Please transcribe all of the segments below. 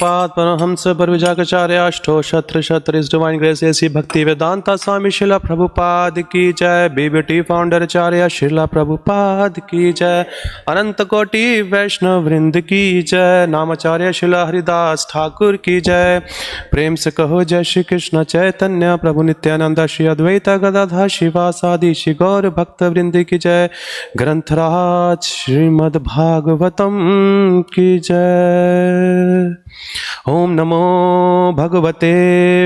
पाद परमहंस परविजाचार्य अष्टो शत्र शत्र इस divine grace ऐसी भक्ति वेदांता स्वामी शिला प्रभुपाद की जय। बीबीटी फाउंडर आचार्य शिला प्रभुपाद की जय। अनंत कोटि वैष्णव वृंद की जय। नामाचार्य शिला हरिदास ठाकुर की जय। प्रेम से कहो जय श्री कृष्ण चैतन्य प्रभु नित्यानंद श्री अद्वैत गदाधर शिवासादि श्री गौर भक्त वृंद की जय। ग्रंथराज श्रीमद् भागवतम की जय। ओम नमो भगवते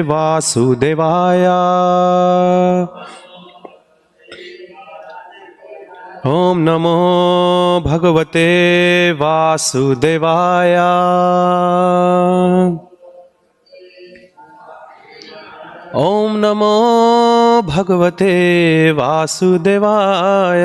वासुदेवाय। ओम नमो भगवते वासुदेवाय। ओम नमो भगवते वासुदेवाय।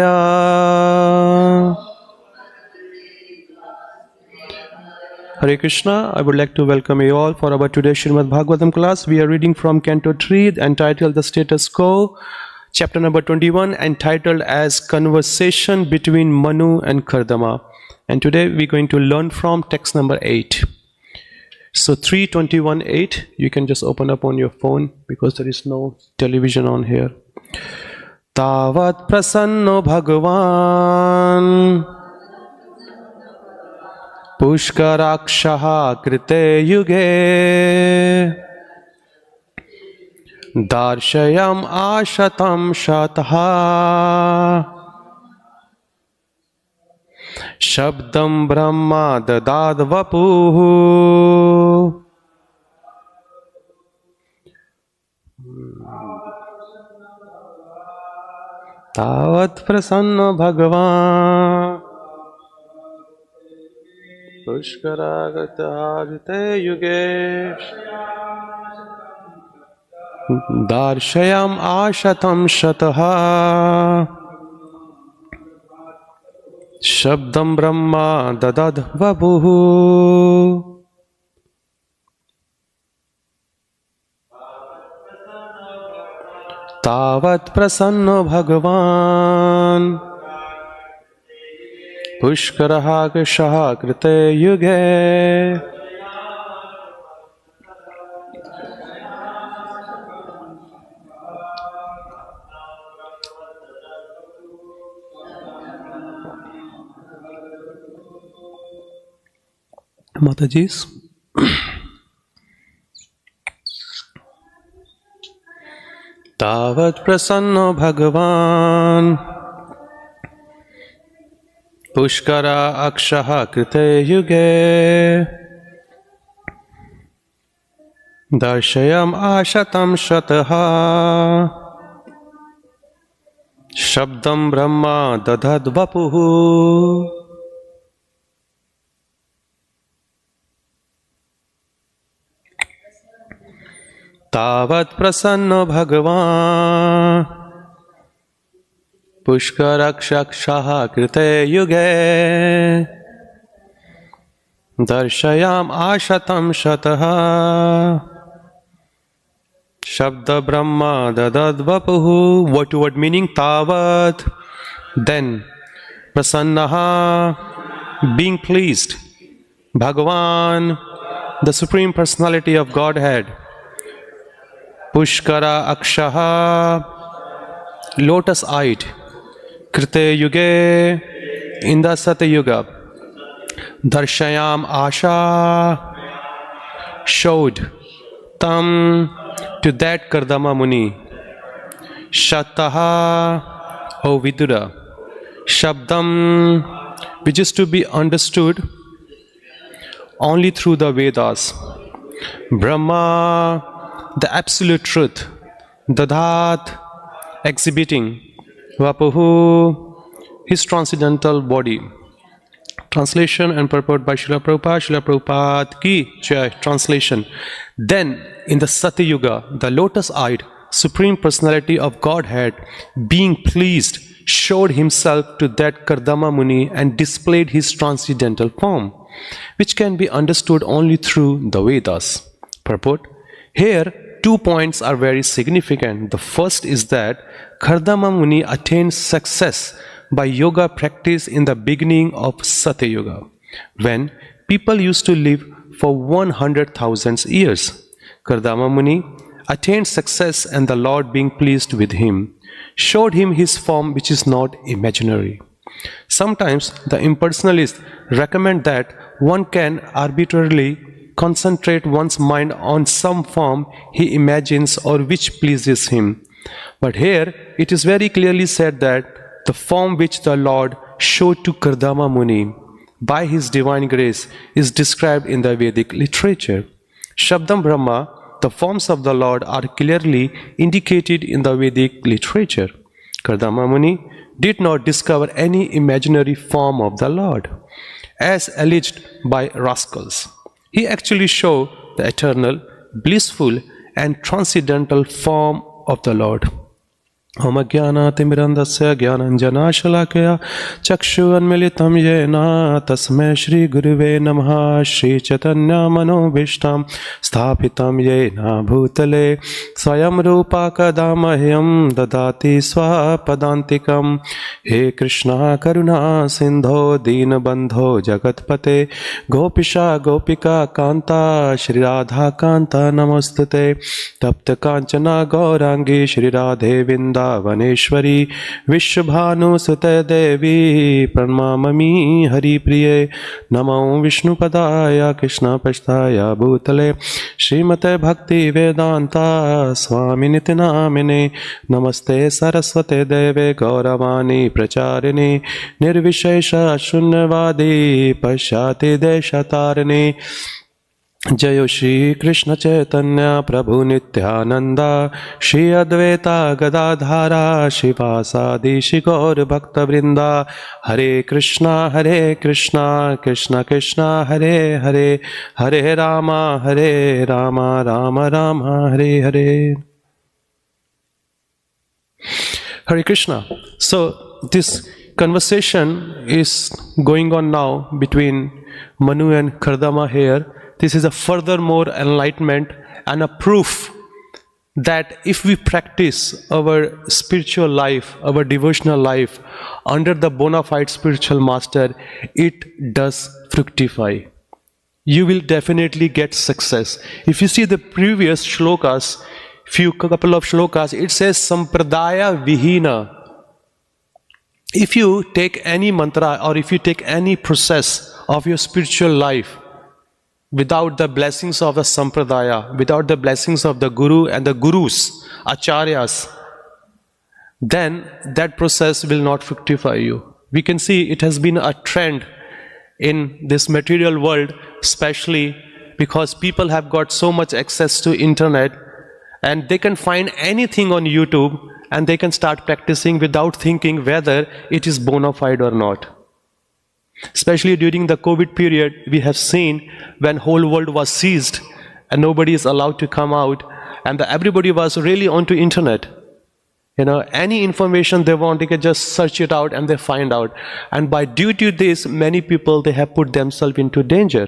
Hare Krishna, I would like to welcome you all for our today's Srimad Bhagavatam class. We are reading from Canto 3 entitled The Status Quo, chapter number 21 entitled as Conversation Between Manu and Kardama. And today we are going to learn from text number 8. So 3:21:8, you can just open up on your phone because there is no television on here. Tavat prasanno Bhagavan Pushkarakshaha krite yuge darshayam ashatam shataha shabdam brahma dadad vapuhu. Tavat prasanna Bhagavan Pushkaragate yuge darshayam ashatam shataha shabdam brahma dadad vapuhu. Tavat prasanno Bhagavan Pushkarakshaha krite yuge Matajis. Tavat prasanno Bhagavan Pushkarakshaha krite yuge darshayam ashatam shataha shabdam brahma dadad vapuhu. Tavat prasanno Bhagavan Pushkarakshaha krite yuge darshayam ashatam shataha shabda brahma dadad vapuhu. Word to word meaning. Tavat, then. Prasannaha, being pleased. Bhagavan, the Supreme Personality of Godhead. Pushkarakshaha, lotus-eyed. Krite yuge, in the Satyuga. Darshayam asha, showed. Tam, to that Kardama Muni. Shataha, O Vidura. Shabdam, which is to be understood only through the Vedas. Brahma, the absolute truth. Dadhat, exhibiting. Vapuhu, his transcendental body. Translation and purport by Srila Prabhupada. Srila Prabhupada ki jai. Translation. Then, in the Satyuga, the lotus-eyed Supreme Personality of Godhead, being pleased, showed himself to that Kardama Muni and displayed his transcendental form, which can be understood only through the Vedas. Purport. Here, 2 points are very significant. The first is that Kardama Muni attained success by yoga practice in the beginning of Satyuga, when people used to live for 100,000 years. Kardama Muni attained success, and the Lord, being pleased with him, showed him his form which is not imaginary. Sometimes the impersonalists recommend that one can arbitrarily concentrate one's mind on some form he imagines or which pleases him. But here it is very clearly said that the form which the Lord showed to Kardama Muni by his divine grace is described in the Vedic literature. Shabdam Brahma, the forms of the Lord, are clearly indicated in the Vedic literature. Kardama Muni did not discover any imaginary form of the Lord, as alleged by rascals. He actually showed the eternal, blissful, and transcendental form of the Lord. Om Jnana-timirandasya Jnananjana-shalakaya Chakshu-unmilitam yena Tasmai Shri Guruve Namaha Shri Chaitanya Manobhishtam Sthapitam yena Bhutale Swayam Rupa Kadamahyam Dadati Swapadantikam. He Krishna Karuna Sindho Deenabandho Jagatpate Gopisha Gopika Kanta Shri Radha Kanta Namostute Tapta Kanchana Gaurangi Shri Radhe Vinda Vaneshwari Vishwabhanu Sute Devi Pranamami Hari Priye Namo Vishnu Padaya Krishna Pashtaya Bhutale Srimate Bhakti Vedanta Swami Nitinamine Namaste Saraswate Deve Gauravani Pracharini Nirvishesha Shunyavadi Pashyati Deshatarini. Jayo Shri Krishna Chaitanya Prabhu Nityananda Shri Advaita Gadadhara Shivasadi Shri Gaur Bhakta Vrinda. Hare Krishna Krishna Krishna Hare Hare Hare Rama Rama Rama Hare Hare. Hare Krishna. So this conversation is going on now between Manu and Kardama here. This is a furthermore enlightenment and a proof that if we practice our spiritual life, our devotional life under the bona fide spiritual master, it does fructify. You will definitely get success. If you see the previous shlokas, couple of shlokas, it says Sampradaya Vihina. If you take any mantra or if you take any process of your spiritual life, without the blessings of the Sampradaya, without the blessings of the Guru and the Gurus, Acharyas, then that process will not fructify you. We can see it has been a trend in this material world, especially because people have got so much access to internet and they can find anything on YouTube and they can start practicing without thinking whether it is bona fide or not. Especially during the COVID period, we have seen when whole world was seized and nobody is allowed to come out and everybody was really onto internet. You know, any information they want, they can just search it out and they find out. And by due to this, many people, they have put themselves into danger.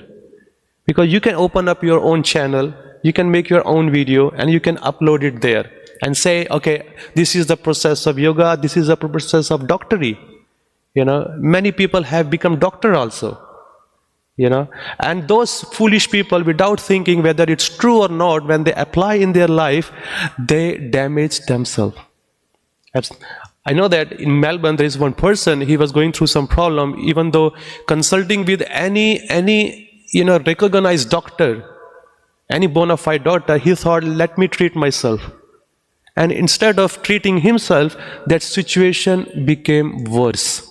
Because you can open up your own channel, you can make your own video and you can upload it there and say, okay, this is the process of yoga, this is the process of doctory. You know, many people have become doctor also, you know, and those foolish people, without thinking whether it's true or not, when they apply in their life, they damage themselves. I know that in Melbourne there is one person, he was going through some problem, even though consulting with any recognized doctor, any bona fide doctor, he thought, let me treat myself. And instead of treating himself, that situation became worse.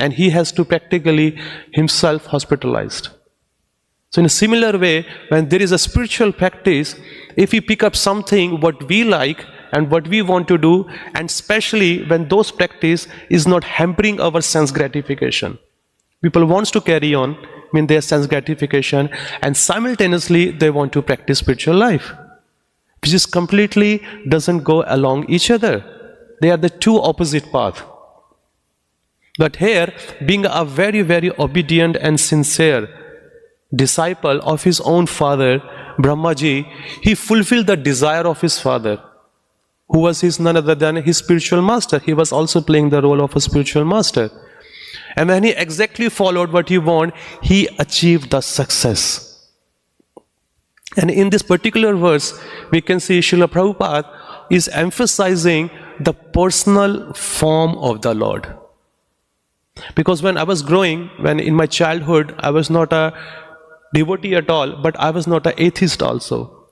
And he has to practically himself hospitalized. So in a similar way, when there is a spiritual practice, if we pick up something what we like and what we want to do, and especially when those practice is not hampering our sense gratification. People wants to carry on their sense gratification and simultaneously they want to practice spiritual life, which is completely doesn't go along each other. They are the two opposite paths. But here, being a very, very obedient and sincere disciple of his own father, Brahmaji, he fulfilled the desire of his father, who was none other than his spiritual master. He was also playing the role of a spiritual master. And when he exactly followed what he wanted, he achieved the success. And in this particular verse, we can see Srila Prabhupada is emphasizing the personal form of the Lord. Because when I was growing, when in my childhood, I was not a devotee at all, but I was not an atheist also.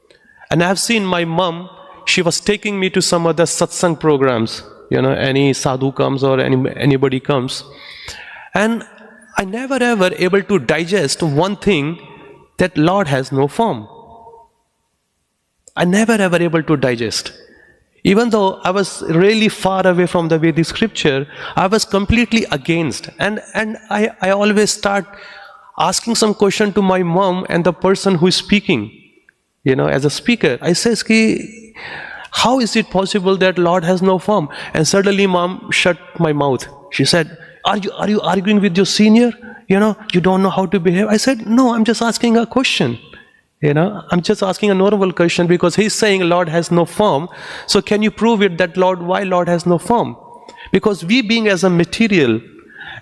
And I have seen my mom, she was taking me to some other satsang programs, any sadhu comes or anybody comes. And I never ever able to digest one thing, that Lord has no form. I never ever able to digest. Even though I was really far away from the Vedic scripture, I was completely against. And I always start asking some question to my mom and the person who is speaking, as a speaker. I says, how is it possible that Lord has no form? And suddenly mom shut my mouth. She said, are you arguing with your senior? You don't know how to behave. I said, no, I'm just asking a question. I'm just asking a normal question, because he's saying Lord has no form. So can you prove it that why Lord has no form? Because we being as a material,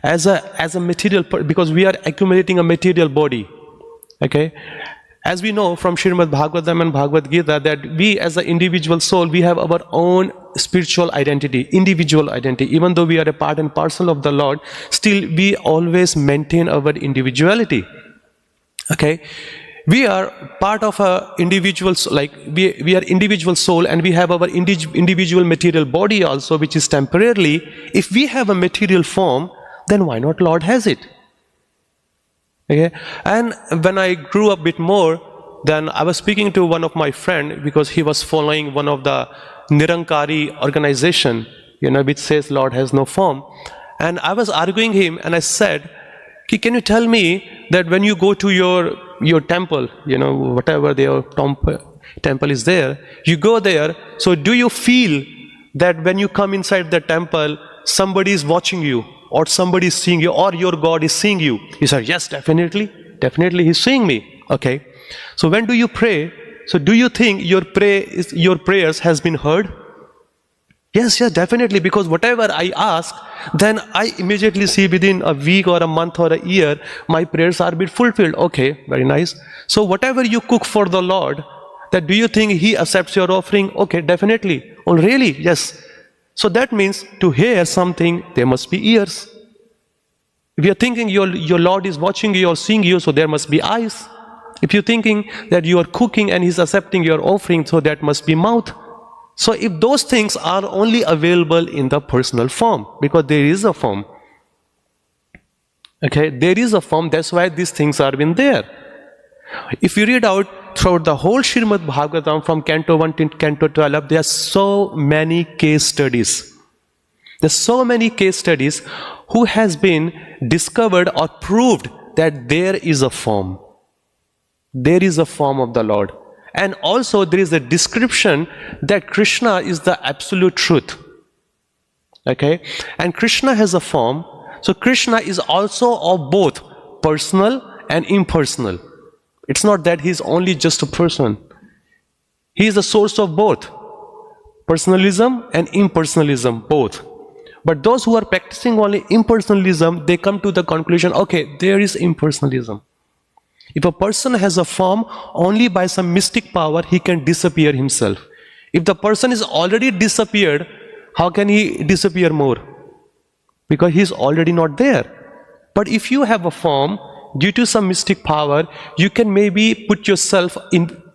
because we are accumulating a material body. Okay? As we know from Srimad Bhagavatam and Bhagavad Gita, that we as an individual soul, we have our own spiritual identity, individual identity. Even though we are a part and parcel of the Lord, still we always maintain our individuality. Okay? We are part of a individual, we are individual soul, and we have our individual material body also, which is temporarily. If we have a material form, then why not Lord has it? Okay? And when I grew up a bit more, then I was speaking to one of my friend, because he was following one of the Nirankari organization, which says Lord has no form. And I was arguing him, and I said, can you tell me that when you go to your temple, whatever their temple is there, you go there, so do you feel that when you come inside the temple, somebody is watching you, or somebody is seeing you, or your God is seeing you? He said, yes, definitely he's seeing me. Okay, so when do you pray? So do you think your prayers has been heard? Yes, definitely, because whatever I ask, then I immediately see within a week or a month or a year, my prayers are being fulfilled. Okay, very nice. So whatever you cook for the Lord, that do you think He accepts your offering? Okay, definitely. Oh, really? Yes. So that means to hear something, there must be ears. If you're thinking your Lord is watching you or seeing you, so there must be eyes. If you're thinking that you are cooking and He's accepting your offering, so that must be mouth. So if those things are only available in the personal form, because there is a form. Okay, there is a form, that's why these things are in there. If you read out throughout the whole Srimad Bhagavatam from Canto 1 to Canto 12, there are so many case studies. There's so many case studies who has been discovered or proved that there is a form. There is a form of the Lord. And also there is a description that Krishna is the absolute truth. Okay? And Krishna has a form. So Krishna is also of both personal and impersonal. It's not that He's only just a person. He is the source of both. Personalism and impersonalism, both. But those who are practicing only impersonalism, they come to the conclusion, okay, there is impersonalism. If a person has a form, only by some mystic power he can disappear himself. If the person is already disappeared, how can he disappear more? Because he is already not there. But if you have a form, due to some mystic power, you can maybe put yourself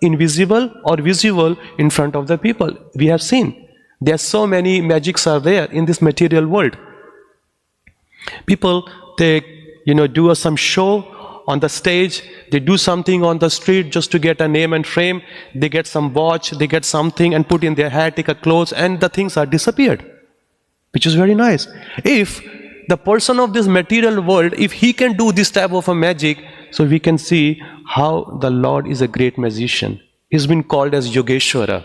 invisible or visible in front of the people. We have seen. There are so many magics are there in this material world. People, they do some show on the stage, they do something on the street just to get a name and fame, they get some watch, they get something and put in their hair, take a clothes, and the things are disappeared, which is very nice. If the person of this material world, if he can do this type of a magic, so we can see how the Lord is a great magician. He's been called as Yogeshwara.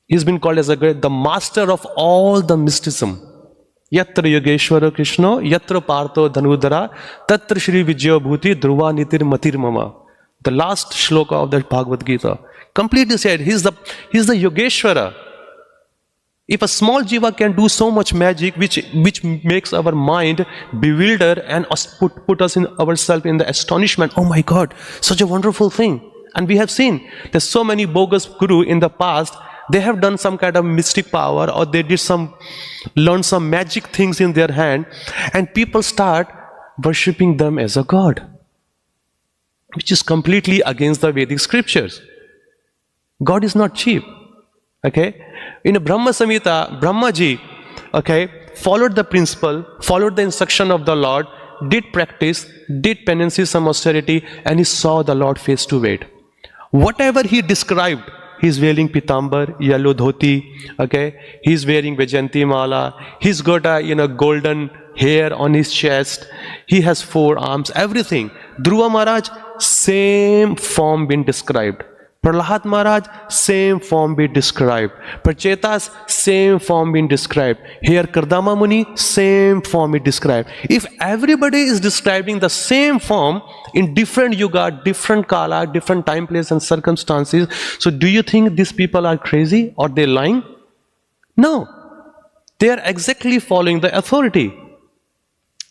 He's been called as the master of all the mysticism. Yatra Yogeshwara Krishna, Yatra Partho Dhanudara, Tatra Shri Vijaya Bhuti, Dhruva Nitir Matir Mama. The last shloka of the Bhagavad Gita. Completely said, he's the Yogeshwara. If a small jiva can do so much magic, which makes our mind bewilder and put us in ourselves in the astonishment, oh my God, such a wonderful thing. And we have seen there's so many bogus guru in the past, they have done some kind of mystic power, or they did learn some magic things in their hand, and people start worshipping them as a god, which is completely against the Vedic scriptures. God is not cheap. Okay? In a Brahma Samhita, Brahmaji, okay, followed the principle, followed the instruction of the Lord, did practice, did penances, some austerity, and he saw the Lord face to face. Whatever he described, he's wearing pitambar, yellow dhoti, okay, he's wearing Vajayanti mala, he's got a golden hair on his chest, he has 4 arms, everything. Dhruva Maharaj, same form been described. Prahlad Maharaj, same form be described. Prachetas, same form being described. Here Kardama Muni, same form is described. If everybody is describing the same form in different yuga, different kala, different time, place and circumstances, so do you think these people are crazy or they're lying? No. They are exactly following the authority.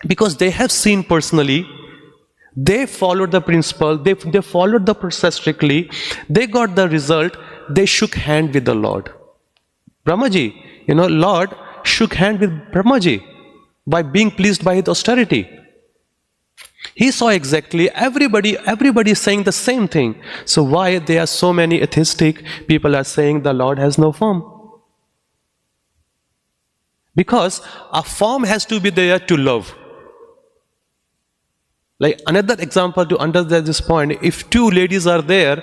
Because they have seen personally, they followed the principle, they followed the process strictly, they got the result, they shook hand with the Lord. Brahmaji, Lord shook hand with Brahmaji by being pleased by his austerity. He saw exactly everybody is saying the same thing. So why there are so many atheistic people are saying the Lord has no form? Because a form has to be there to love. Like another example to understand this point, if 2 ladies are there,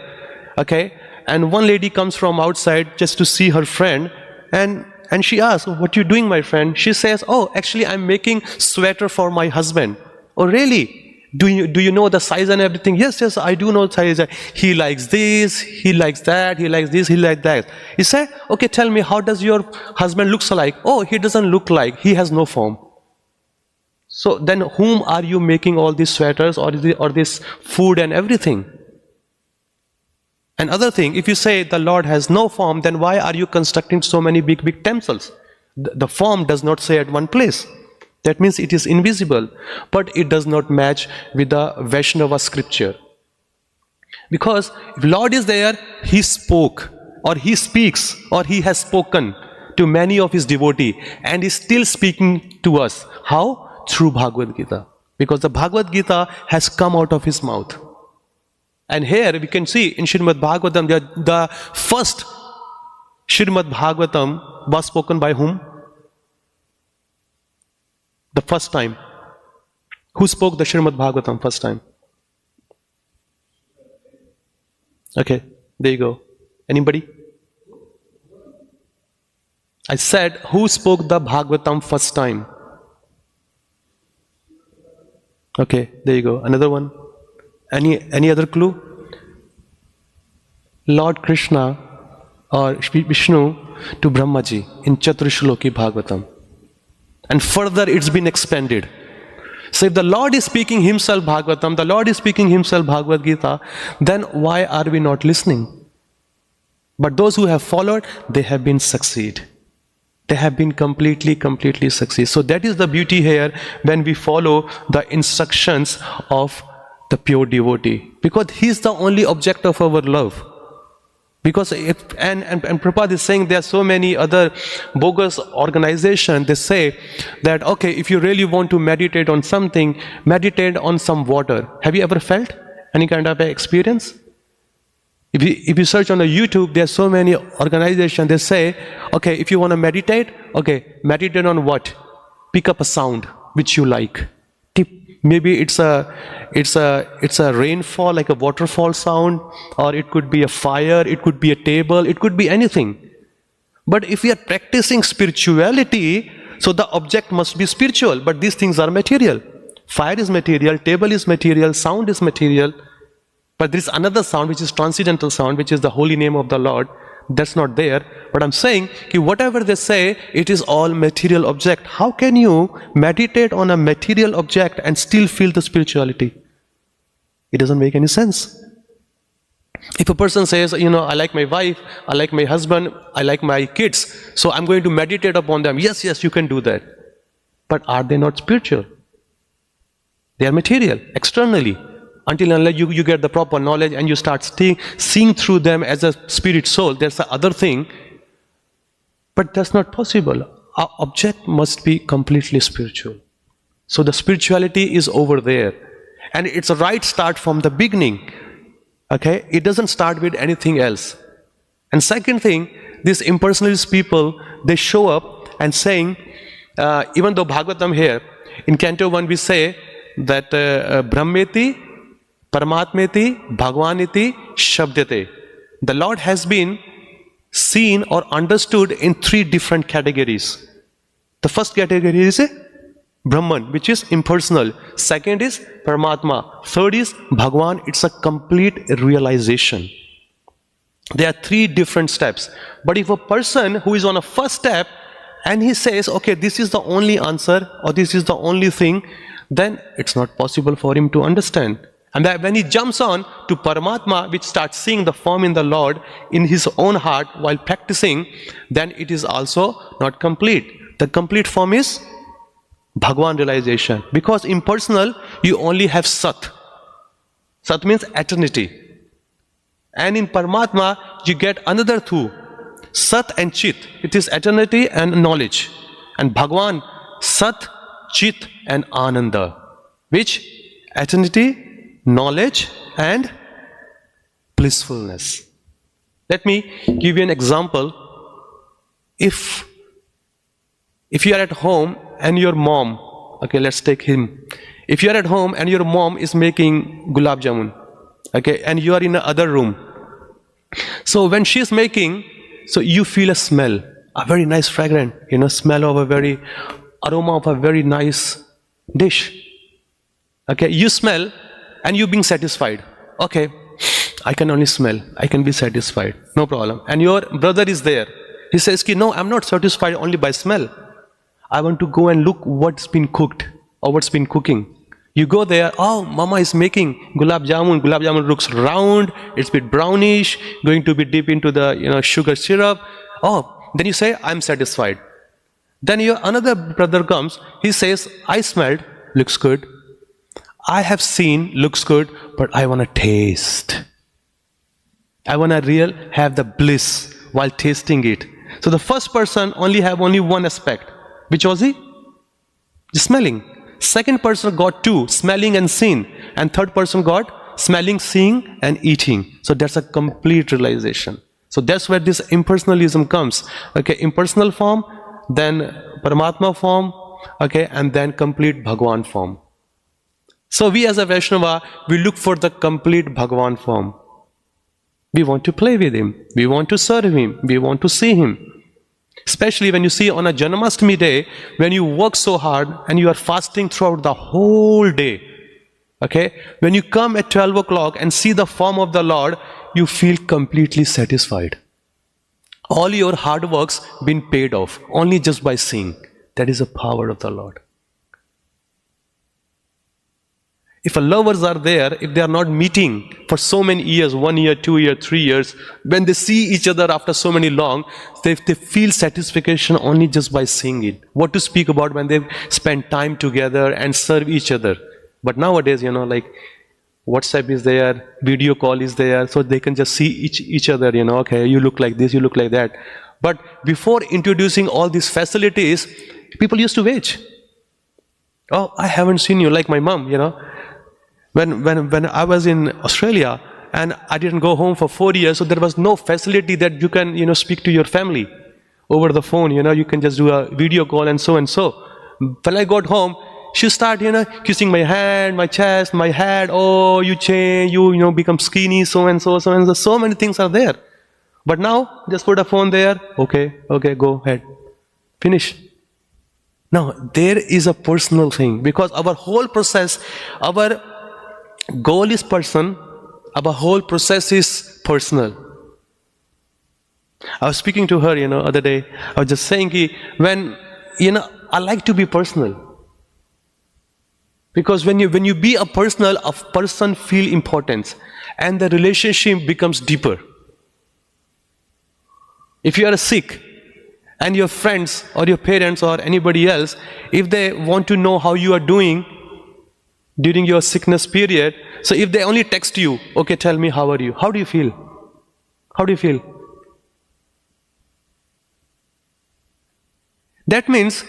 okay, and one lady comes from outside just to see her friend, and she asks, what are you doing, my friend? She says, oh, actually I'm making sweater for my husband. Oh, really? Do you know the size and everything? Yes, I do know size. He likes this, he likes that, he likes this, he likes that. He said, okay, tell me, how does your husband looks like? Oh, he doesn't look like, he has no form. So then whom are you making all these sweaters or this food and everything? And other thing, if you say the Lord has no form, then why are you constructing so many big temples? The form does not say at one place. That means it is invisible, but it does not match with the Vaishnava scripture. Because if Lord is there, he spoke, or he speaks, or he has spoken to many of his devotees, and is still speaking to us. How? Through Bhagavad Gita. Because the Bhagavad Gita has come out of his mouth. And here we can see in Srimad Bhagavatam, the first Srimad Bhagavatam was spoken by whom? The first time. Who spoke the Srimad Bhagavatam first time? Okay, there you go. Anybody? I said, who spoke the Bhagavatam first time? Okay, there you go. Another one. Any other clue? Lord Krishna or Vishnu to Brahmaji in Chaturshloki Bhagavatam. And further it's been expanded. So if the Lord is speaking himself Bhagavatam, the Lord is speaking himself Bhagavad Gita, then why are we not listening? But those who have followed, they have been succeed. They have been completely succeed. So that is the beauty here when we follow the instructions of the pure devotee. Because he is the only object of our love. Because and Prabhupada is saying there are so many other bogus organizations, they say that, okay, if you really want to meditate on something, meditate on some water. Have you ever felt any kind of experience? If you search on the YouTube, there are so many organizations, they say, okay, if you want to meditate, okay, meditate on what? Pick up a sound which you like. Maybe it's a rainfall, like a waterfall sound, or it could be a fire, it could be a table, it could be anything. But if we are practicing spirituality, so the object must be spiritual, but these things are material. Fire is material, table is material, sound is material. But there is another sound which is transcendental sound, which is the holy name of the Lord. That's not there. But I'm saying, whatever they say, it is all material object. How can you meditate on a material object and still feel the spirituality? It doesn't make any sense. If a person says, I like my wife, I like my husband, I like my kids, so I'm going to meditate upon them. Yes, you can do that. But are they not spiritual? They are material, externally. Until unless you get the proper knowledge and you start seeing through them as a spirit soul, there's the other thing. But that's not possible. Our object must be completely spiritual. So the spirituality is over there. And it's a right start from the beginning. Okay? It doesn't start with anything else. And second thing, these impersonalist people, they show up and saying, even though Bhagavatam here, in Canto 1 we say that Brahmeti, Paramatmeti, Bhagwaniti, Shabdate. The Lord has been seen or understood in 3 different categories. The first category is Brahman, which is impersonal. Second is Paramatma. Third is Bhagwan. It's a complete realization. There are 3 different steps. But if a person who is on a first step and he says, okay, this is the only answer or this is the only thing, then it's not possible for him to understand. And that when he jumps on to Paramatma, which starts seeing the form in the Lord in his own heart while practicing, then it is also not complete. The complete form is Bhagwan realization. Because impersonal, you only have Sat. Sat means eternity. And in Paramatma, you get another 2. Sat and Chit. It is eternity and knowledge. And Bhagwan, Sat, Chit and Ananda. Which? Eternity, knowledge and blissfulness. Let me give you an example. If you are at home and your mom, okay, let's take him. If you are at home and your mom is making gulab jamun, okay, and you are in the other room. So when she is making, so you feel a smell, a very nice fragrant, smell of a very aroma of a very nice dish. Okay, you smell and you being satisfied. Okay, I can only smell, I can be satisfied, no problem. And your brother is there. He says, no, I'm not satisfied only by smell. I want to go and look what's been cooked or what's been cooking. You go there, oh, mama is making gulab jamun. Gulab jamun looks round, it's a bit brownish, going to be deep into the sugar syrup. Oh, then you say, I'm satisfied. Then your another brother comes, he says, I smelled, looks good. I have seen, looks good, but I want to taste. I want to have the bliss while tasting it. So the first person have only one aspect. Which was he? Smelling. Second person got 2, smelling and seeing. And third person got smelling, seeing and eating. So that's a complete realization. So that's where this impersonalism comes. Okay, impersonal form, then Paramatma form, okay, and then complete Bhagwan form. So we as a Vaishnava, we look for the complete Bhagwan form. We want to play with him. We want to serve him. We want to see him. Especially when you see on a Janmashtami day, when you work so hard and you are fasting throughout the whole day. Okay? When you come at 12 o'clock and see the form of the Lord, you feel completely satisfied. All your hard works been paid off, only just by seeing. That is the power of the Lord. If lovers are there, if they are not meeting for so many years, 1 year, 2 years, 3 years, when they see each other after so many long, they feel satisfaction only just by seeing it. What to speak about when they spend time together and serve each other. But nowadays, like WhatsApp is there, video call is there, so they can just see each other, okay, you look like this, you look like that. But before introducing all these facilities, people used to wait. Oh, I haven't seen you, like my mom, When I was in Australia and I didn't go home for 4 years, so there was no facility that you can, speak to your family over the phone, you can just do a video call and so and so. When I got home, she started, kissing my hand, my chest, my head. Oh, you change, you become skinny, so and so, so and so. So many things are there. But now, just put a phone there. Okay, go ahead. Finish. Now, there is a personal thing because our whole process, our goal is person, our whole process is personal. I was speaking to her, other day. I was just saying, when, I like to be personal. Because when you be a person feel importance, and the relationship becomes deeper. If you are sick, and your friends or your parents or anybody else, if they want to know how you are doing during your sickness period, so if they only text you, okay, tell me how are you, how do you feel? How do you feel? That means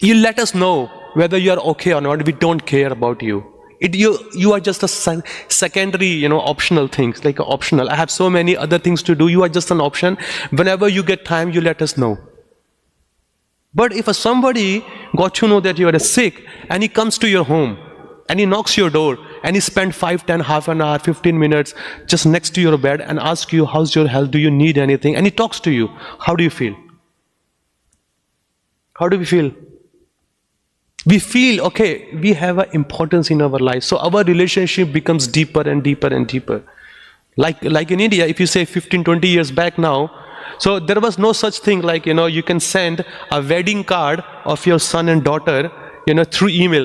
you let us know whether you are okay or not. We don't care about you. You are just a secondary, optional things, like optional. I have so many other things to do. You are just an option. Whenever you get time, you let us know. But if somebody got to know that you are sick, and he comes to your home, and he knocks your door, and he spends 5, 10, half an hour, 15 minutes just next to your bed and asks you, how's your health? Do you need anything? And he talks to you. How do you feel? How do we feel? We feel, okay, we have an importance in our life. So our relationship becomes deeper and deeper and deeper. Like in India, if you say 15, 20 years back now, so there was no such thing like, you can send a wedding card of your son and daughter, through email.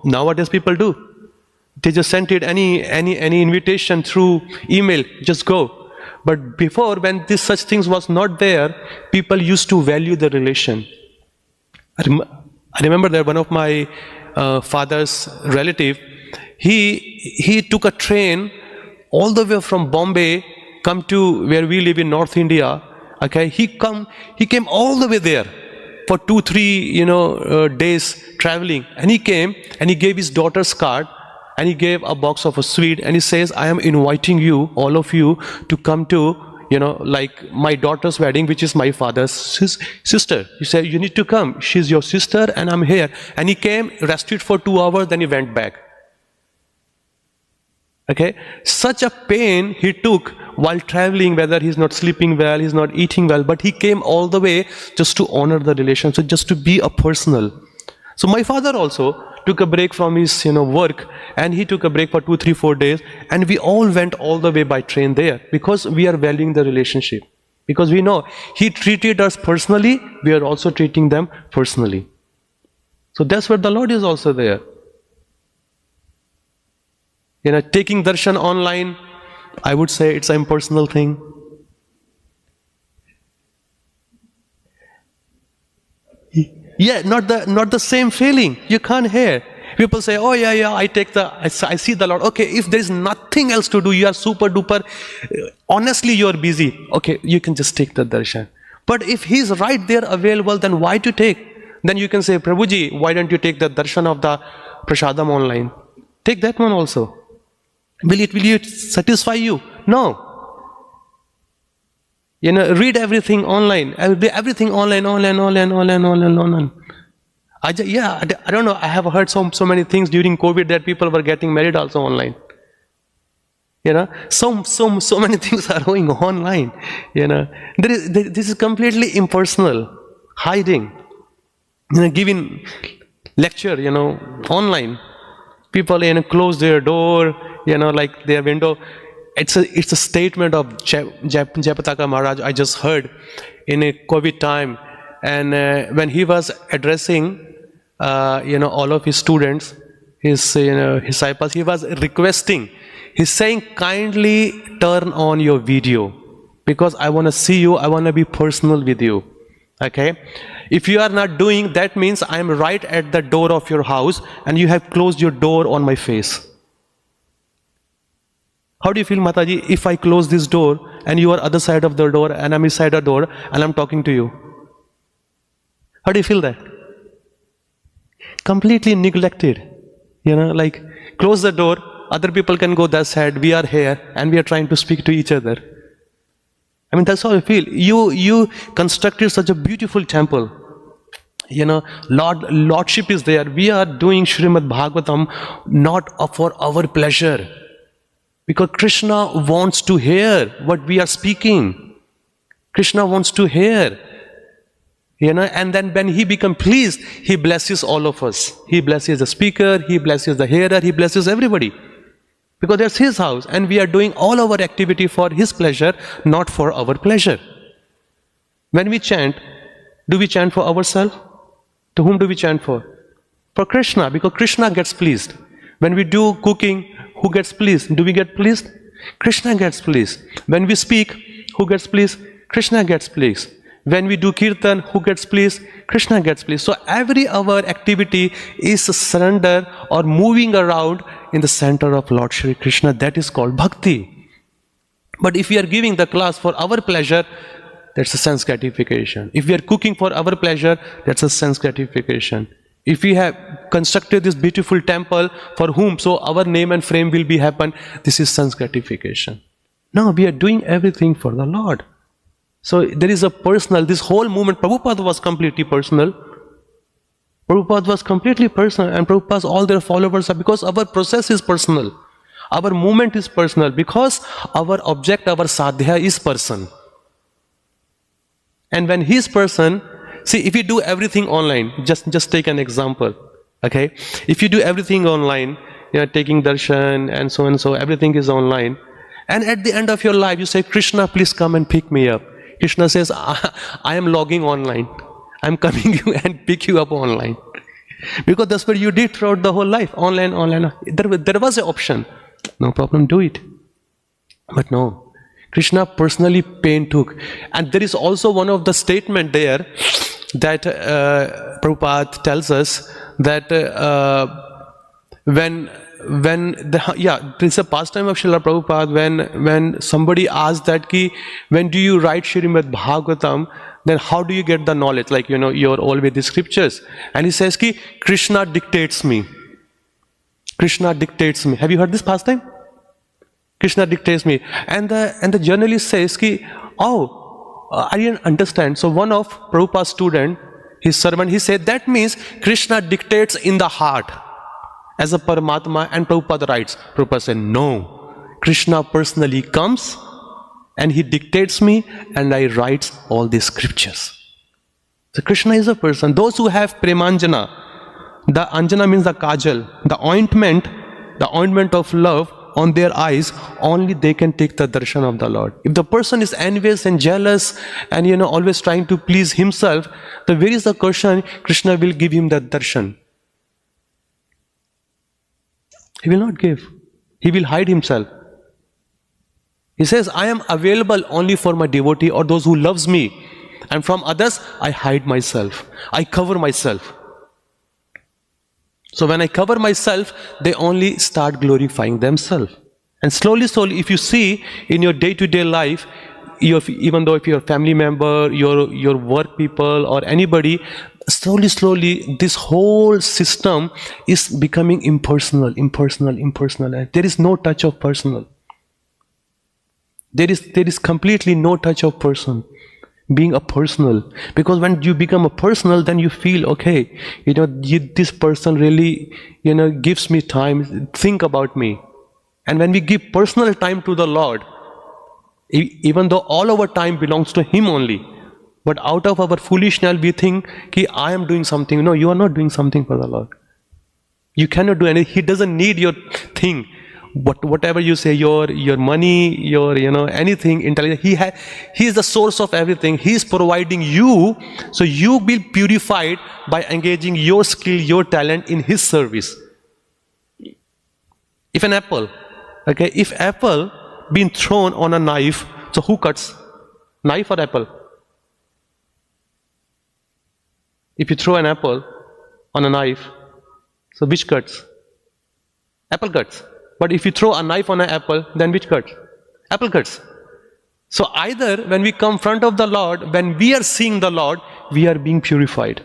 Nowadays people do. They just sent it any invitation through email, just go. But before, when such things was not there, people used to value the relation. I remember that one of my father's relative, he took a train all the way from Bombay, come to where we live in North India. Okay, he came all the way there for 2, 3 days traveling, and he came and he gave his daughter's card, and he gave a box of a sweet, and he says, I am inviting you, all of you, to come to like my daughter's wedding, which is my father's sister. He said, you need to come. She's your sister and I'm here. And he came, rested for 2 hours, then he went back. Okay? Such a pain he took while traveling, whether he's not sleeping well, he's not eating well, but he came all the way just to honor the relationship, just to be a personal. So my father also took a break from his work, and he took a break for 2, 3, 4 days, and we all went all the way by train there, because we are valuing the relationship, because we know he treated us personally, we are also treating them personally. So that's where the Lord is also there. Taking darshan online, I would say it's an impersonal thing. Yeah, not the same feeling. You can't hear. People say, oh yeah, I see the Lord. Okay, if there is nothing else to do, you are super duper, honestly you are busy. Okay, you can just take the darshan. But if He's right there available, then why to take? Then you can say, Prabhuji, why don't you take the darshan of the prasadam online? Take that one also. Will it satisfy you? No. Read everything online. Everything online. I don't know. I have heard so many things during COVID that people were getting married also online. So many things are going online. This is completely impersonal, hiding. Giving lecture, online. People, close their door, like their window. It's a statement of Jayapataka Maharaj I just heard in a COVID time, and when he was addressing all of his students, his disciples, he was requesting. He's saying, kindly turn on your video, because I want to see you. I want to be personal with you. Okay? If you are not doing, that means I am right at the door of your house, and you have closed your door on my face. How do you feel, Mataji, if I close this door and you are other side of the door and I'm inside the door and I'm talking to you? How do you feel that? Completely neglected. Like close the door, other people can go that side, we are here and we are trying to speak to each other. I mean, that's how I feel. You constructed such a beautiful temple. Lordship is there. We are doing Srimad Bhagavatam not for our pleasure. Because Krishna wants to hear what we are speaking. Krishna wants to hear. And then when He becomes pleased, He blesses all of us. He blesses the speaker, He blesses the hearer, He blesses everybody. Because that's His house, and we are doing all our activity for His pleasure, not for our pleasure. When we chant, do we chant for ourselves? To whom do we chant for? For Krishna, because Krishna gets pleased. When we do cooking, who gets pleased? Do we get pleased? Krishna gets pleased. When we speak, who gets pleased? Krishna gets pleased. When we do kirtan, who gets pleased? Krishna gets pleased. So every our activity is surrender or moving around in the center of Lord Shri Krishna. That is called bhakti. But if we are giving the class for our pleasure, that's a sense gratification. If we are cooking for our pleasure, that's a sense gratification. If we have constructed this beautiful temple for whom, so our name and fame will be happen, this is sense gratification. No, we are doing everything for the Lord. So there is a personal, this whole movement, Prabhupada was completely personal. Prabhupada was completely personal, and Prabhupada's all their followers are, because our process is personal. Our movement is personal, because our object, our sadhya is person. And when he is person, see, if you do everything online, just take an example, okay? If you do everything online, you know, taking darshan and so, everything is online. And at the end of your life, you say, Krishna, please come and pick me up. Krishna says, I am logging online. I'm coming you and pick you up online. Because that's what you did throughout the whole life, online. There was an option. No problem, do it. But no, Krishna personally pain took. And there is also one of the statement there that Prabhupada tells us that there's a pastime of Srila Prabhupada when somebody asked that ki, when do you write Srimad Bhagavatam, then how do you get the knowledge? Like, you know, you're always the scriptures. And he says ki, Krishna dictates me. Krishna dictates me. Have you heard this pastime? Krishna dictates me. And the journalist says ki, I didn't understand. So one of Prabhupada's student, his servant, he said, that means Krishna dictates in the heart as a Paramatma, and Prabhupada writes. Prabhupada said, no. Krishna personally comes and he dictates me and I write all these scriptures. So Krishna is a person. Those who have Premanjana, the Anjana means the kajal, the ointment of love on their eyes, only they can take the darshan of the Lord. If the person is envious and jealous and, you know, always trying to please himself, then where is the question? Krishna will give him that darshan. He will not give. He will hide himself. He says, I am available only for my devotee or those who loves me. And from others, I hide myself. I cover myself. So when I cover myself, they only start glorifying themselves. And slowly, if you see in your day-to-day life, even though if you're a family member, your work people or anybody, slowly, this whole system is becoming impersonal. And there is no touch of personal. There is completely no touch of person. Being a personal. Because when you become a personal, then you feel, okay, you know, this person really, you know, gives me time, think about me. And when we give personal time to the Lord, even though all our time belongs to Him only, but out of our foolishness, we think, I am doing something. No, you are not doing something for the Lord. You cannot do anything. He doesn't need your thing. Whatever you say, your money, your, you know, anything, intelligence, He is the source of everything. He is providing you, so you will be purified by engaging your skill, your talent in His service. If an apple, okay, if apple been thrown on a knife, so who cuts? Knife or apple? If you throw an apple on a knife, so which cuts? Apple cuts. But if you throw a knife on an apple, then which cuts? Apple cuts. So either when we come front of the Lord, when we are seeing the Lord, we are being purified.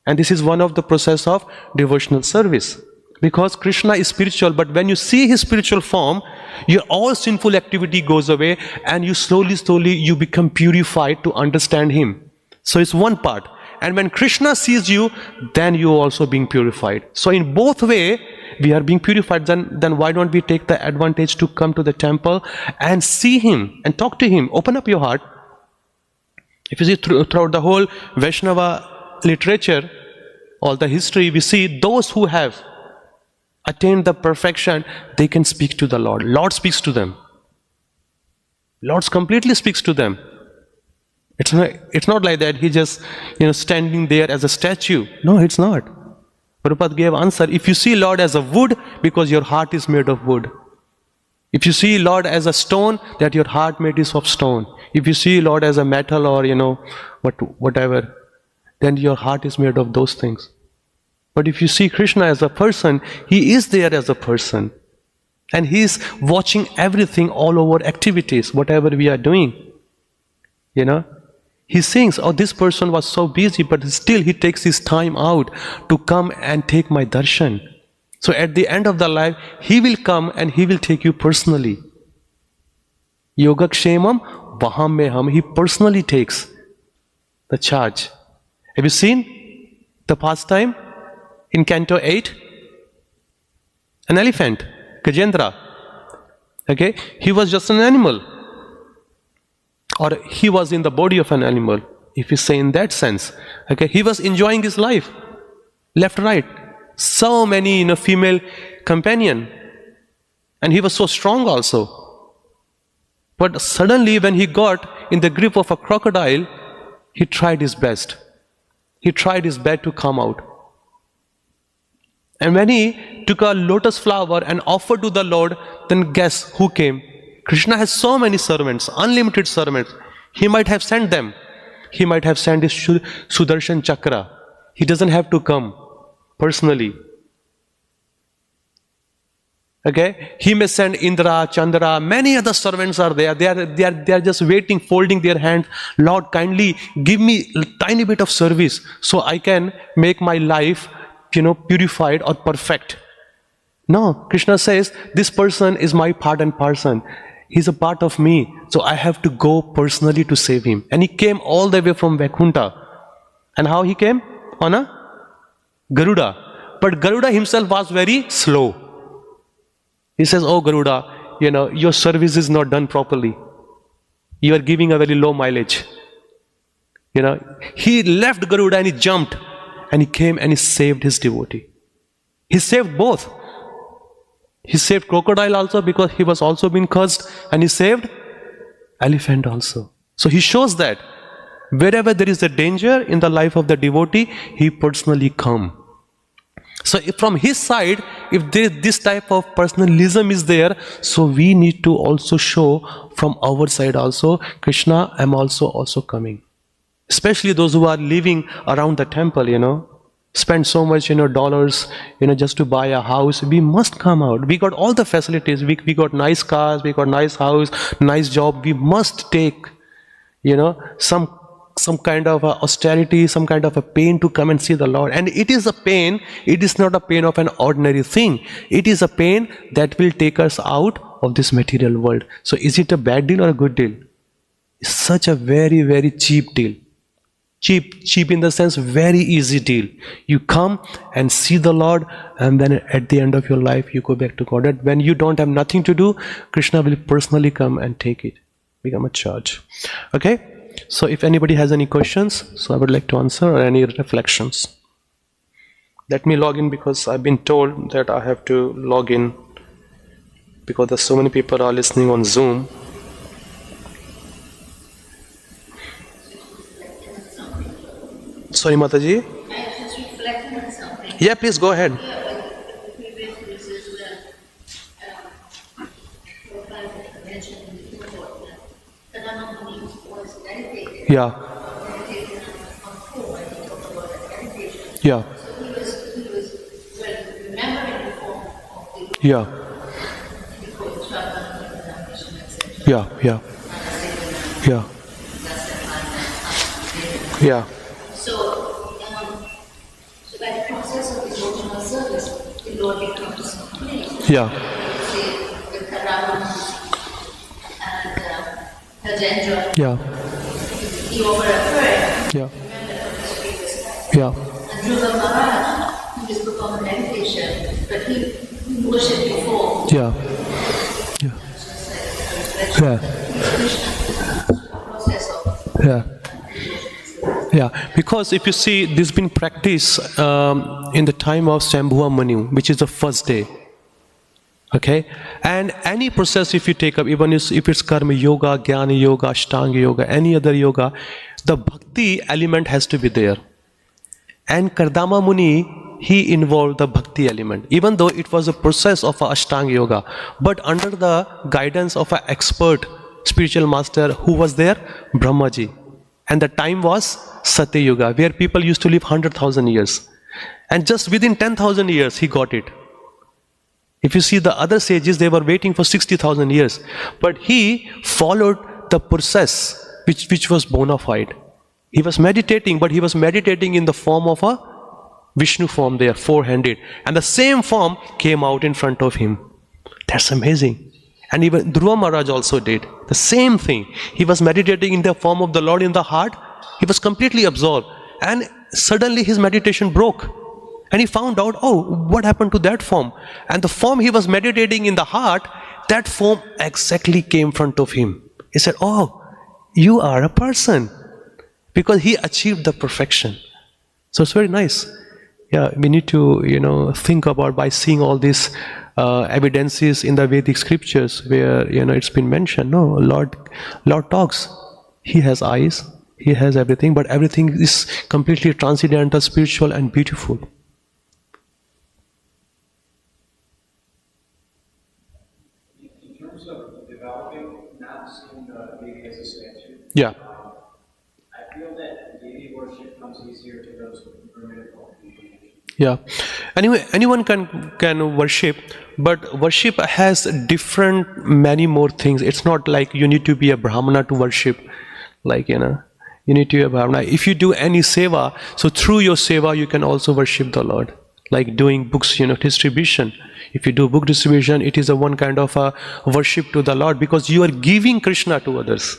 And this is one of the process of devotional service. Because Krishna is spiritual, but when you see His spiritual form, your all sinful activity goes away and you slowly you become purified to understand Him. So it's one part. And when Krishna sees you, then you are also being purified. So in both way, we are being purified. Then why don't we take the advantage to come to the temple and see Him and talk to Him? Open up your heart. If you see throughout the whole Vaishnava literature, all the history, we see those who have attained the perfection, they can speak to the Lord. Lord speaks to them. Lord completely speaks to them. It's not like that He just, you know, standing there as a statue. No, it's not. Prabhupada gave answer, if you see Lord as a wood, because your heart is made of wood. If you see Lord as a stone, that your heart made is of stone. If you see Lord as a metal or whatever, then your heart is made of those things. But if you see Krishna as a person, He is there as a person. And He is watching everything, all our activities, whatever we are doing. He thinks, oh, this person was so busy, but still he takes his time out to come and take my darshan. So at the end of the life, He will come and He will take you personally. Yogakshemam vaham me ham. He personally takes the charge. Have you seen the pastime in Canto 8? An elephant, Gajendra. Okay, he was just an animal. Or he was in the body of an animal, if you say in that sense. Okay, he was enjoying his life, left, right. So many, female companion, and he was so strong also. But suddenly, when he got in the grip of a crocodile, he tried his best. He tried his best to come out. And when he took a lotus flower and offered to the Lord, then guess who came? Krishna has so many servants, unlimited servants. He might have sent them. He might have sent his Sudarshan Chakra. He doesn't have to come personally. Okay? He may send Indra, Chandra, many other servants are there. They are just waiting, folding their hands. Lord, kindly give me a tiny bit of service so I can make my life, purified or perfect. No, Krishna says, this person is my part and parcel. He's a part of me, so I have to go personally to save him. And he came all the way from Vaikuntha. And how he came? On a Garuda. But Garuda himself was very slow. He says, oh Garuda, your service is not done properly. You are giving a very low mileage. He left Garuda and he jumped. And he came and he saved his devotee. He saved both. He saved crocodile also because he was also being cursed, and he saved elephant also. So he shows that wherever there is a danger in the life of the devotee, he personally come. So if from his side, if this type of personalism is there, so we need to also show from our side also, Krishna, I'm also coming. Especially those who are living around the temple, spend so much, dollars, just to buy a house. We must come out. We got all the facilities. We got nice cars, we got nice house, nice job. We must take, some kind of austerity, some kind of a pain to come and see the Lord. And it is a pain. It is not a pain of an ordinary thing. It is a pain that will take us out of this material world. So is it a bad deal or a good deal? It's such a very, very cheap deal. Cheap in the sense, very easy deal. You come and see the Lord, and then at the end of your life, you go back to God. And when you don't have nothing to do, Krishna will personally come and take it. Become a charge. Okay? So if anybody has any questions, so I would like to answer, or any reflections. Let me log in, because I've been told that I have to log in because there's so many people are listening on Zoom. Sorry, Mataji. I just reflecting on something. Yeah, please go ahead. The previous verses where Prabhupada mentioned in the report that Kadamamuni was meditating. Yeah. Meditating on form, and he talked about meditation. Yeah. So he was remembering the form of the Yeah. Yeah. Yeah. Yeah. Yeah. So by the process of devotional service, the Lord becomes complete. Yeah. See, the Kadam and Rajendra, Yeah. he offered a prayer. Yeah. Remember from his previous life. Yeah. And Dhruva Maharaj, he just performed meditation, but he worshipped before. Yeah. Yeah. Yeah. Process of Yeah. Yeah, because if you see, this has been practiced in the time of Shambhuva Manu, which is the first day. Okay? And any process if you take up, even if it's Karma Yoga, Jnana Yoga, Ashtanga Yoga, any other yoga, the Bhakti element has to be there. And Kardama Muni he involved the bhakti element, even though it was a process of a Ashtanga yoga, but under the guidance of an expert spiritual master who was there, Brahmaji. And the time was Satya Yuga, where people used to live 100,000 years. And just within 10,000 years, he got it. If you see the other sages, they were waiting for 60,000 years. But he followed the process which was bona fide. He was meditating, but he was meditating in the form of a Vishnu form there, four-handed. And the same form came out in front of him. That's amazing. And even Dhruva Maharaj also did the same thing. He was meditating in the form of the Lord in the heart. He was completely absorbed. And suddenly his meditation broke. And he found out, oh, what happened to that form? And the form he was meditating in the heart, that form exactly came in front of him. He said, oh, you are a person. Because he achieved the perfection. So it's very nice. Yeah, we need to, think about by seeing all these evidences in the Vedic scriptures where, it's been mentioned. No, Lord talks. He has eyes. He has everything. But everything is completely transcendental, spiritual and beautiful. In terms of developing, not seeing the deity as a statue. Yeah. I feel that deity worship comes easier to those with primitive qualifications. Yeah. Anyway, anyone can worship, but worship has many more things. It's not like you need to be a Brahmana to worship. Like, you need to be a Brahmana. If you do any seva, so through your seva, you can also worship the Lord. Like doing books, distribution. If you do book distribution, it is a one kind of a worship to the Lord because you are giving Krishna to others.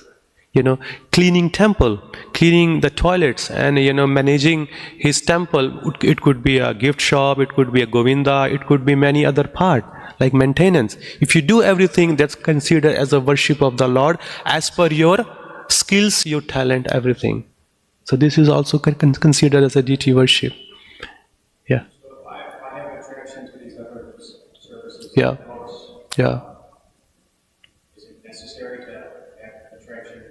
Cleaning temple, cleaning the toilets and, managing his temple. It could be a gift shop, it could be a Govinda, it could be many other part, like maintenance. If you do everything, that's considered as a worship of the Lord as per your skills, your talent, everything. So this is also considered as a deity worship. Yeah. So if I have attraction to these other services, Yeah. Yeah. is it necessary to have attraction?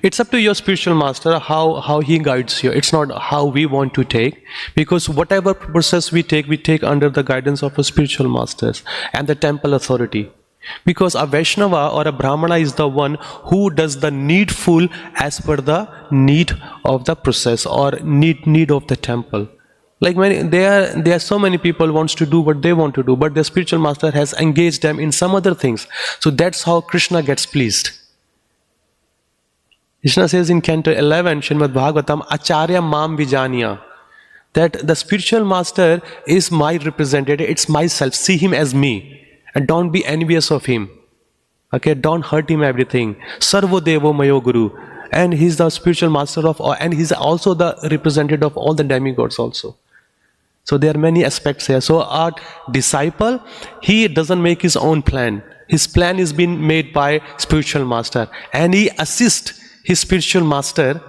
It's up to your spiritual master how he guides you. It's not how we want to take, because whatever process we take under the guidance of a spiritual masters and the temple authority. Because a Vaishnava or a Brahmana is the one who does the needful as per the need of the process or need of the temple. Like there are so many people wants to do what they want to do, but the spiritual master has engaged them in some other things. So that's how Krishna gets pleased. Krishna says in Canto 11, Srimad Bhagavatam, Acharya Mam Vijaniya, that the spiritual master is my representative, it's myself, see him as me, and don't be envious of him. Okay, don't hurt him everything. Sarvo Devo Mayo Guru. And he's the spiritual master of all, and he's also the representative of all the demigods also. So there are many aspects here. So our disciple, he doesn't make his own plan. His plan is being made by spiritual master, and he assists his spiritual master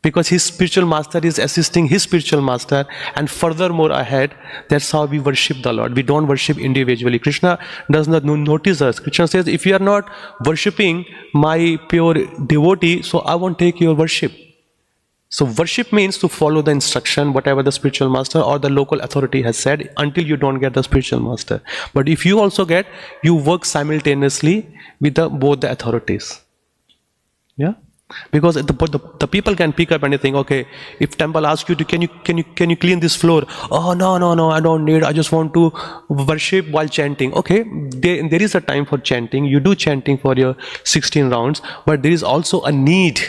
because his spiritual master is assisting his spiritual master. And furthermore ahead, that's how we worship the Lord. We don't worship individually. Krishna does not notice us. Krishna says, if you are not worshipping my pure devotee, so I won't take your worship. So worship means to follow the instruction, whatever the spiritual master or the local authority has said, until you don't get the spiritual master. But if you also get, you work simultaneously with both the authorities. Yeah, because the people can pick up anything. Okay, if temple asks you to, can you clean this floor? Oh no, I don't need. I just want to worship while chanting. Okay, there is a time for chanting. You do chanting for your 16 rounds, but there is also a need.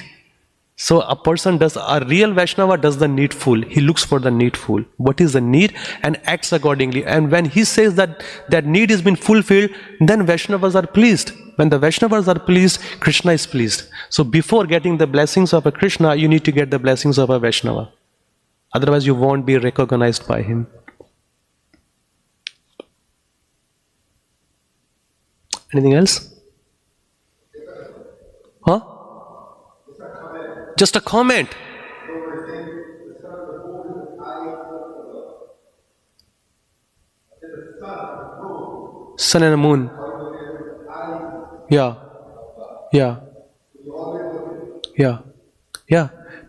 So a real Vaishnava does the needful. He looks for the needful. What is the need? And acts accordingly. And when he says that need has been fulfilled, then Vaishnavas are pleased. When the Vaishnavas are pleased, Krishna is pleased. So before getting the blessings of a Krishna, you need to get the blessings of a Vaishnava. Otherwise you won't be recognized by him. Anything else? Huh? Just a comment. Sun and the moon. Yeah.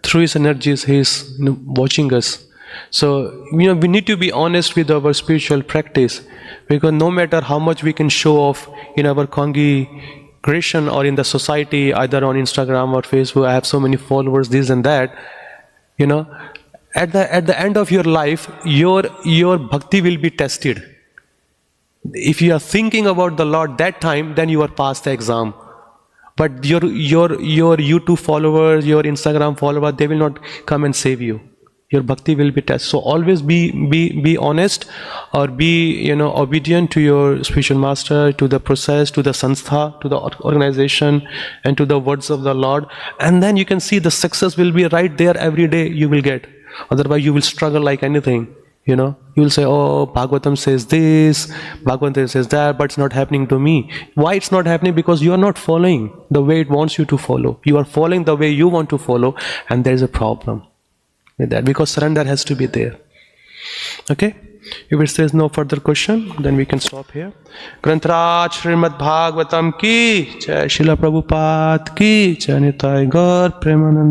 Through his energies, he is watching us. So, we need to be honest with our spiritual practice, because no matter how much we can show off in our congregation or in the society, either on Instagram or Facebook, I have so many followers, this and that, at the end of your life, your bhakti will be tested. If you are thinking about the Lord that time, then you are past the exam. But your YouTube followers, your Instagram followers, they will not come and save you. Your bhakti will be tested. So always be honest, or be obedient to your spiritual master, to the process, to the sanstha, to the organization, and to the words of the Lord. And then you can see the success will be right there every day you will get. Otherwise you will struggle like anything. You will say, oh, Bhagavatam says this, Bhagavatam says that, but it's not happening to me. Why it's not happening? Because you are not following the way it wants you to follow. You are following the way you want to follow, and there is a problem with that, because surrender has to be there. Okay? If it says no further question, then we can stop here. Grantaraj Srimad Bhagavatam ki, Jai Srila Prabhupada ki, Jai Nitai Gaur Premanand.